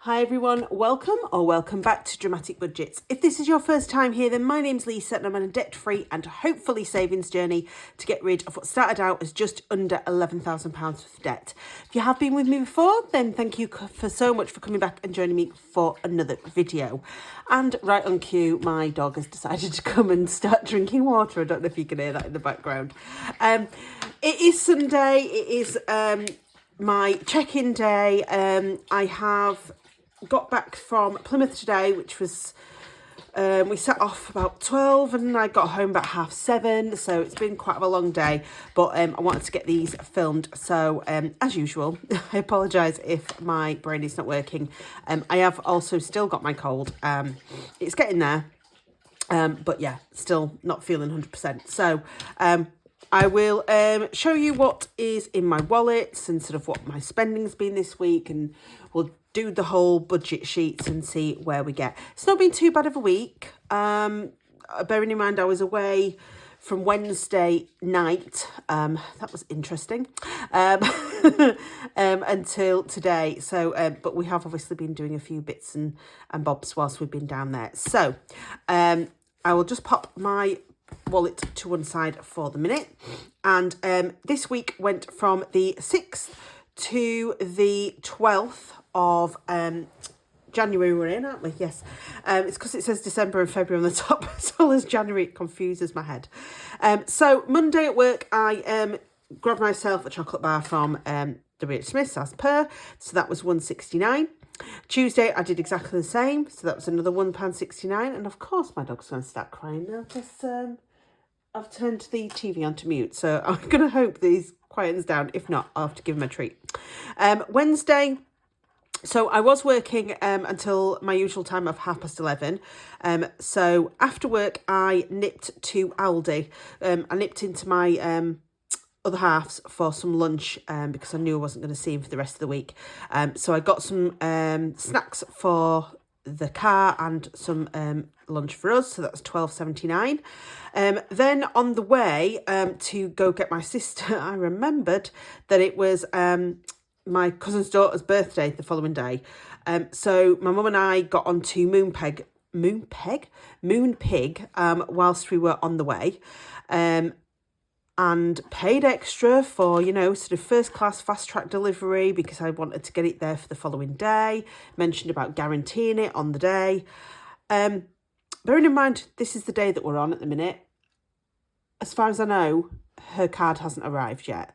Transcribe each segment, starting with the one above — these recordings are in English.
Hi everyone, welcome back to Dramatic Budgets. If this is your first time here, then my name's Lisa and I'm on a debt-free and hopefully savings journey to get rid of what started out as just under £11,000 worth of debt. If you have been with me before, then thank you so much for coming back and joining me for another video. And right on cue, my dog has decided to come and start drinking water. I don't know if you can hear that in the background. It is Sunday, it is my check-in day. I have got back from Plymouth today, which was, we set off about 12 and I got home about 7:30, so it's been quite a long day, but I wanted to get these filmed. So as usual, I apologise if my brain is not working. I have also still got my cold. It's getting there, but yeah, still not feeling 100%. So I will show you what is in my wallets and sort of what my spending's been this week, and we'll do the whole budget sheets and see where we get. It's not been too bad of a week. Bearing in mind I was away from Wednesday night. That was interesting. Until today. So, but we have obviously been doing a few bits and bobs whilst we've been down there. So, I will just pop my wallet to one side for the minute. And this week went from the 6th to the 12th of January we're in, aren't we? Yes. It's because it says December and February on the top, as well as January. It confuses my head. So Monday at work, I grabbed myself a chocolate bar from W.H. Smith's as per. So that was £1.69. Tuesday, I did exactly the same. So that was another £1.69. And of course, my dog's going to start crying now because I've turned the TV onto mute. So I'm going to hope these quietens down. If not, I'll have to give him a treat. Wednesday, so I was working until my usual time of 11:30. So after work, I nipped to Aldi. I nipped into my other halves for some lunch because I knew I wasn't going to see him for the rest of the week. So I got some snacks for the car and some lunch for us. So that's £12.79. Then on the way to go get my sister, I remembered that it was my cousin's daughter's birthday the following day. So my mum and I got onto Moonpig whilst we were on the way. And paid extra for, you know, sort of first class fast track delivery because I wanted to get it there for the following day. Mentioned about guaranteeing it on the day. Bearing in mind, this is the day that we're on at the minute. As far as I know, her card hasn't arrived yet,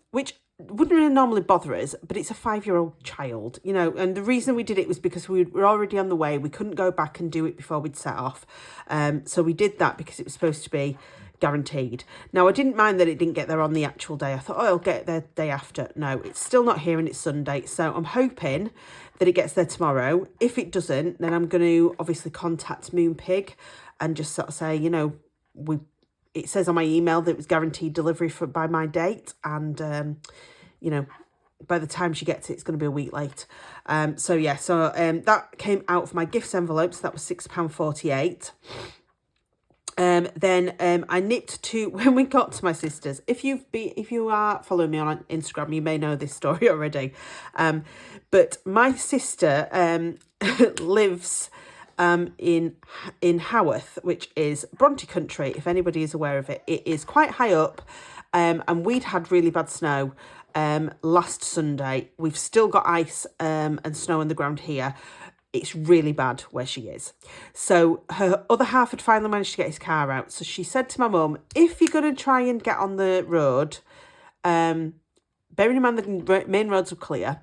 which wouldn't really normally bother us, but it's a 5-year-old child, you know, and the reason we did it was because we were already on the way. We couldn't go back and do it before we'd set off. So we did that because it was supposed to be guaranteed. Now, I didn't mind that it didn't get there on the actual day. I thought, oh, I'll get it there the day after. No, it's still not here and it's Sunday. So I'm hoping that it gets there tomorrow. If it doesn't, then I'm going to obviously contact Moonpig and just sort of say, you know, it says on my email that it was guaranteed delivery by my date. And, you know, by the time she gets it, it's going to be a week late. So that came out of my gifts envelope. So that was £6.48. Then I nipped to, when we got to my sister's, if you are following me on Instagram, you may know this story already. But my sister lives in Haworth, which is Bronte country, if anybody is aware of it. It is quite high up, and we'd had really bad snow last Sunday. We've still got ice and snow on the ground here. It's really bad where she is. So her other half had finally managed to get his car out. So she said to my mum, if you're going to try and get on the road, bearing in mind the main roads are clear,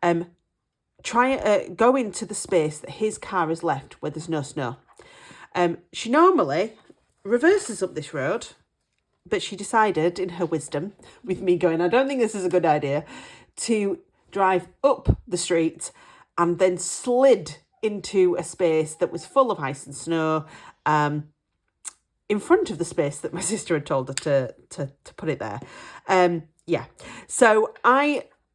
go into the space that his car has left where there's no snow. She normally reverses up this road, but she decided in her wisdom, with me going, I don't think this is a good idea, to drive up the street and then slid into a space that was full of ice and snow in front of the space that my sister had told her to put it there. So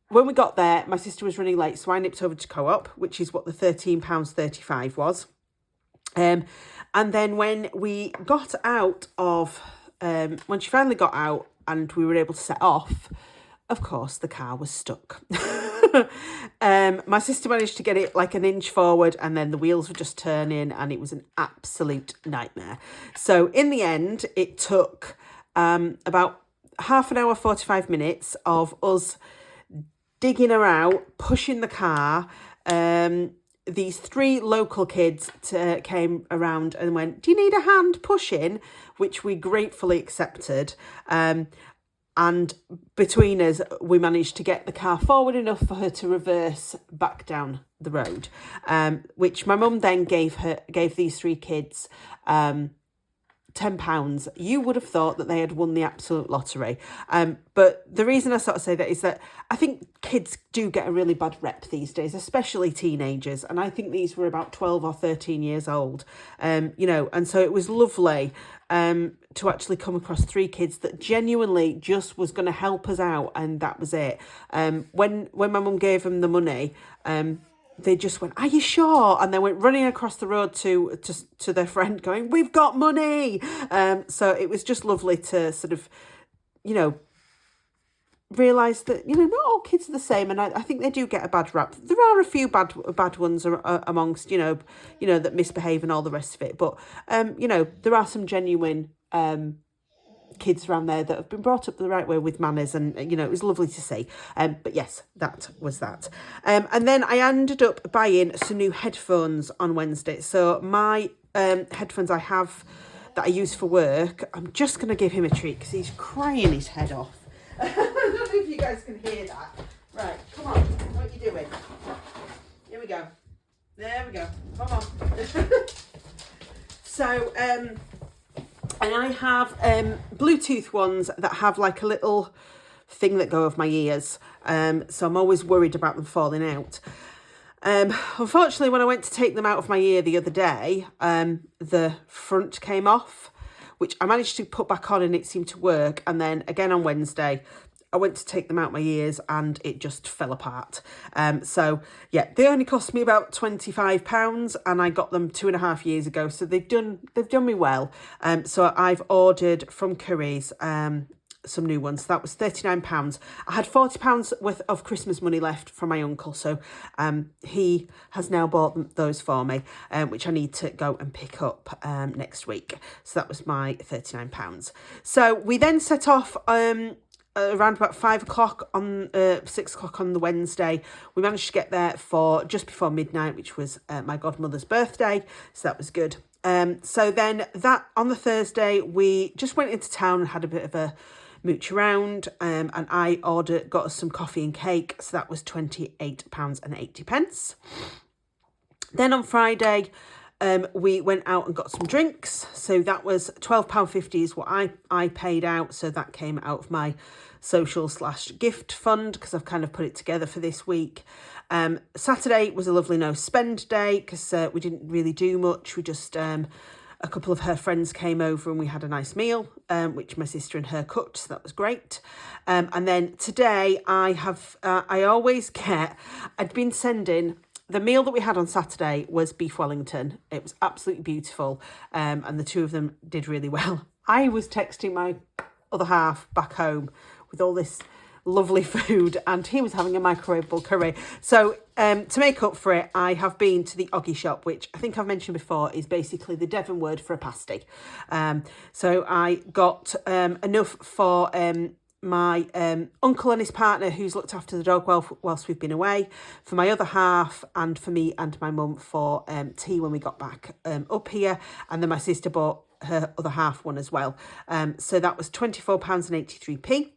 when we got there, my sister was running late, so I nipped over to Co-op, which is what the £13.35 was. And then when we got out of, when she finally got out and we were able to set off, of course, the car was stuck. My sister managed to get it like an inch forward, and then the wheels were just turning, and it was an absolute nightmare. So in the end, it took about half an hour, 45 minutes of us digging her out, pushing the car. These 3 local kids came around and went, "Do you need a hand pushing?" Which we gratefully accepted. And between us, we managed to get the car forward enough for her to reverse back down the road, which my mum then gave these 3 kids £10. You would have thought that they had won the absolute lottery. But the reason I sort of say that is that I think kids do get a really bad rep these days, especially teenagers. And I think these were about 12 or 13 years old, and so it was lovely to actually come across 3 kids that genuinely just was going to help us out. And that was it. When my mum gave them the money, they just went, "Are you sure?" And they went running across the road to their friend going, "We've got money." So it was just lovely to sort of, realise that, not all kids are the same. And I think they do get a bad rap. There are a few bad ones amongst, that misbehave and all the rest of it. But, there are some genuine kids around there that have been brought up the right way with manners, and it was lovely to see. But yes, that was that. And then I ended up buying some new headphones on Wednesday. So my headphones I have that I use for work, I'm just going to give him a treat because he's crying his head off. I don't know if you guys can hear that. Right, come on, what are you doing? Here we go. There we go. Come on. So, and I have Bluetooth ones that have like a little thing that go over my ears. So I'm always worried about them falling out. Unfortunately, when I went to take them out of my ear the other day, the front came off, which I managed to put back on and it seemed to work. And then again on Wednesday, I went to take them out my ears and it just fell apart. So yeah, they only cost me about £25 and I got them 2.5 years ago. So they've done me well. So I've ordered from Curry's some new ones. So that was £39. I had £40 worth of Christmas money left from my uncle. So he has now bought those for me, which I need to go and pick up next week. So that was my £39. So we then set off around about 5 o'clock on 6 o'clock on the Wednesday. We managed to get there for just before midnight, which was my godmother's birthday. So that was good. So then that on the Thursday, we just went into town and had a bit of a mooch around, and I got us some coffee and cake. So that was £28.80. Then on Friday, we went out and got some drinks. So that was £12.50 is what I paid out. So that came out of my social/gift fund because I've kind of put it together for this week. Saturday was a lovely no spend day because we didn't really do much. We just a couple of her friends came over and we had a nice meal, which my sister and her cooked, so that was great. And then today I'd been sending, the meal that we had on Saturday was beef Wellington. It was absolutely beautiful, and the two of them did really well. I was texting my other half back home with all this lovely food and he was having a microwavable curry. So to make up for it, I have been to the Oggy shop, which I think I've mentioned before is basically the Devon word for a pasty. So I got enough for my uncle and his partner who's looked after the dog whilst we've been away, for my other half, and for me and my mum for tea when we got back up here. And then my sister bought her other half one as well. So that was £24.83.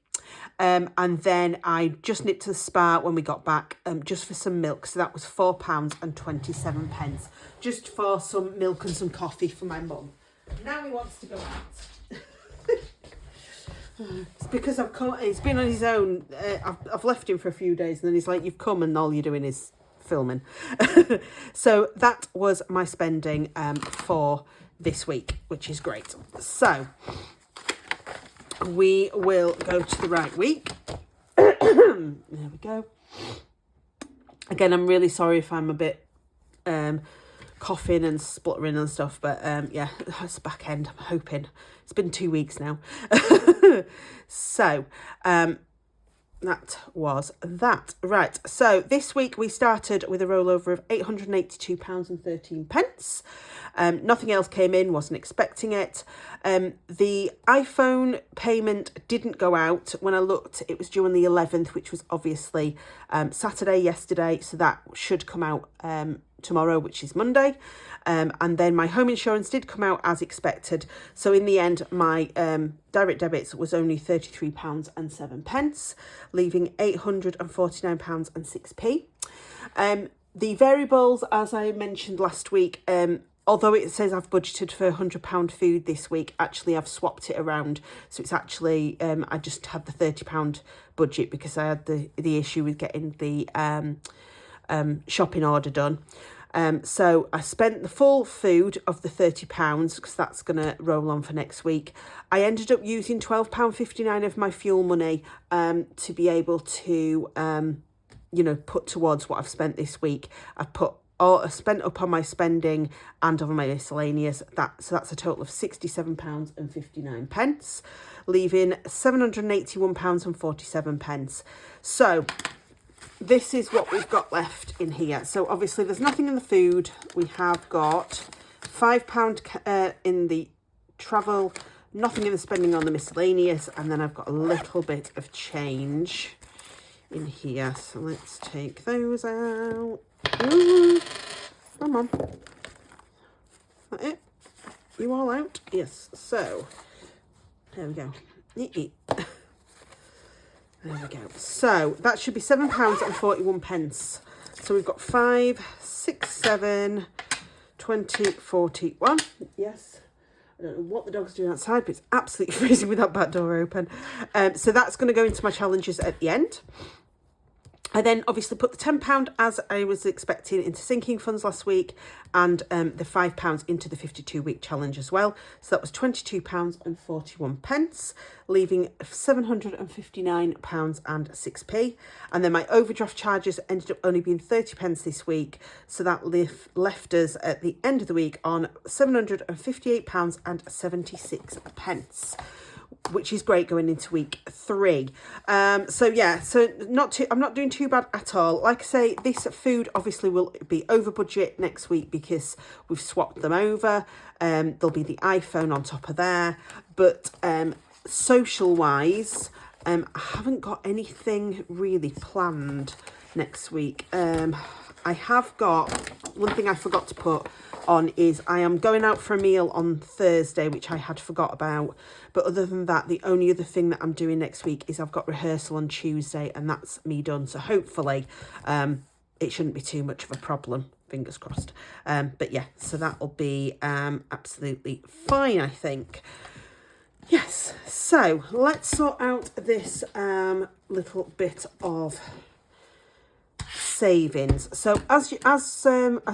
And then I just nipped to the Spar when we got back just for some milk. So that was £4.27, just for some milk and some coffee for my mum. Now he wants to go out. It's because he's been on his own. I've left him for a few days and then he's like, "You've come and all you're doing is filming." So that was my spending for this week, which is great. So we will go to the right week. There we go. Again, I'm really sorry if I'm a bit coughing and spluttering and stuff, but yeah, it's the back end, I'm hoping. It's been 2 weeks now. So that was that. Right, so this week we started with a rollover of £882.13. Nothing else came in, wasn't expecting it. The iPhone payment didn't go out. When I looked, it was due on the 11th, which was obviously Saturday yesterday, so that should come out tomorrow, which is Monday. And then my home insurance did come out as expected. So in the end, my direct debits was only £33.07, leaving £849.06. The variables, as I mentioned last week, although it says I've budgeted for £100 food this week, actually I've swapped it around. So it's actually, I just had the £30 budget because I had the issue with getting the shopping order done. So I spent the full food of the £30 because that's going to roll on for next week. I ended up using £12.59 of my fuel money to be able to, put towards what I've spent this week. I spent up on my spending and on my miscellaneous. So that's a total of £67.59, leaving £781.47. So this is what we've got left in here. So obviously there's nothing in the food. We have got £5 in the travel, nothing in the spending on the miscellaneous, and then I've got a little bit of change in here. So let's take those out. Ooh, come on. Is that it? You all out? Yes. So there we go. There we go. So that should be £7.41. So we've got 5, 6, 7, 20, 41. Yes. I don't know what the dog's doing outside, but it's absolutely freezing with that back door open. So that's going to go into my challenges at the end. I then obviously put the £10 as I was expecting into sinking funds last week, and the £5 into the 52-week challenge as well. So that was £22.41, leaving £759.06. And then my overdraft charges ended up only being 30p this week. So that left us at the end of the week on £758.76. Which is great going into week 3. So yeah, so I'm not doing too bad at all. Like I say, this food obviously will be over budget next week because we've swapped them over. There'll be the iPhone on top of there. But social wise, I haven't got anything really planned next week. I have got, one thing I forgot to put on is I am going out for a meal on Thursday, which I had forgot about. But other than that, the only other thing that I'm doing next week is I've got rehearsal on Tuesday, and that's me done. So hopefully it shouldn't be too much of a problem, fingers crossed. But yeah, so that'll be absolutely fine, I think. Yes, so let's sort out this little bit of savings. So as I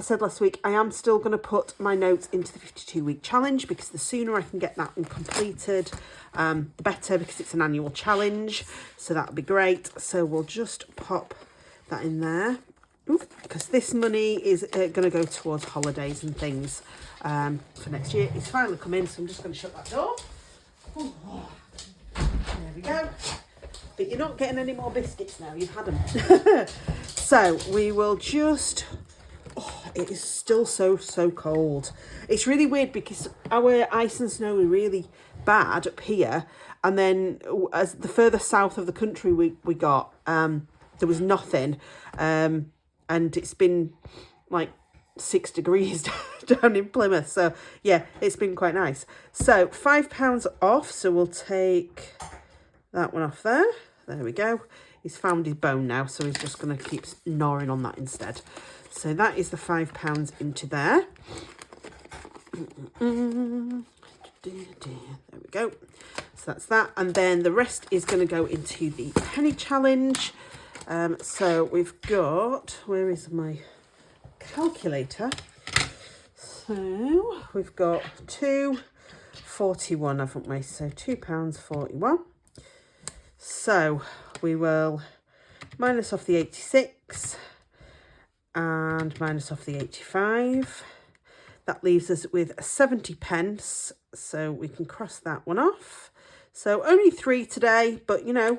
said last week, I am still going to put my notes into the 52-week challenge because the sooner I can get that one completed, the better, because it's an annual challenge. So that'll be great. So we'll just pop that in there, because this money is going to go towards holidays and things for next year. It's finally come in, so I'm just going to shut that door. There we go. But you're not getting any more biscuits now, you've had them. So we will just, it is still so cold. It's really weird because our ice and snow are really bad up here. And then as the further south of the country we got, there was nothing. And it's been like 6 degrees down in Plymouth. So yeah, it's been quite nice. So £5 off. So we'll take that one off there. There we go. He's found his bone now, so he's just going to keep gnawing on that instead. So that is the £5 into there. There we go. So that's that. And then the rest is going to go into the penny challenge. So we've got, where is my calculator? So we've got £2.41, haven't we? So £2.41. So we will minus off the 86 and minus off the 85. That leaves us with 70p. So we can cross that one off. So only 3 today, but you know,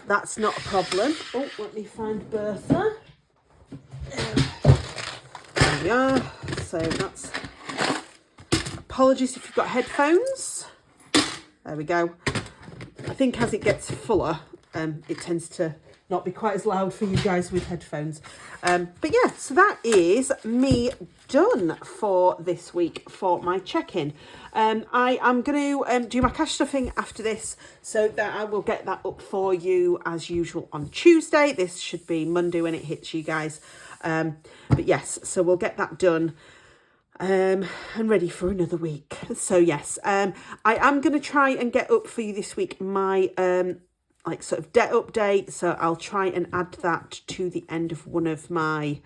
that's not a problem. Oh, let me find Bertha. There we are. So that's, apologies if you've got headphones. There we go. I think as it gets fuller, it tends to not be quite as loud for you guys with headphones. But yeah, so that is me done for this week for my check-in. I am going to do my cash stuffing after this, so that I will get that up for you as usual on Tuesday. This should be Monday when it hits you guys. But yes, so we'll get that done. And ready for another week. So yes, I am going to try and get up for you this week my like sort of debt update. So I'll try and add that to the end of one of my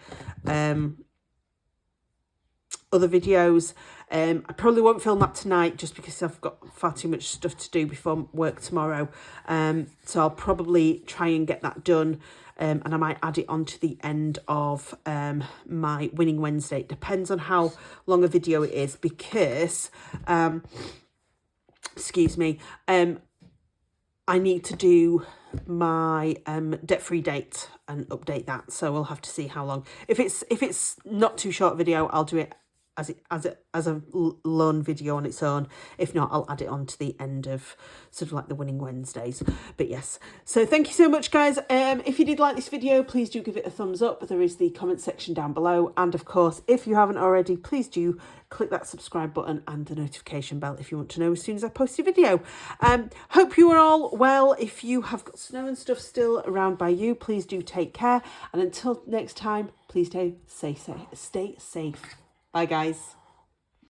other videos. I probably won't film that tonight just because I've got far too much stuff to do before work tomorrow. So I'll probably try and get that done. And I might add it on to the end of my Winning Wednesday. It depends on how long a video it is because, excuse me, I need to do my debt-free date and update that. So we'll have to see how long. If it's not too short a video, I'll do it as a lone video on its own. If not, I'll add it on to the end of sort of like the Winning Wednesdays. But yes, so thank you so much, guys. If you did like this video, please do give it a thumbs up. There is the comment section down below, and of course, if you haven't already, please do click that subscribe button and the notification bell if you want to know as soon as I post a video. Hope you are all well. If you have got snow and stuff still around by you, please do take care, and until next time, please stay safe. Bye, guys.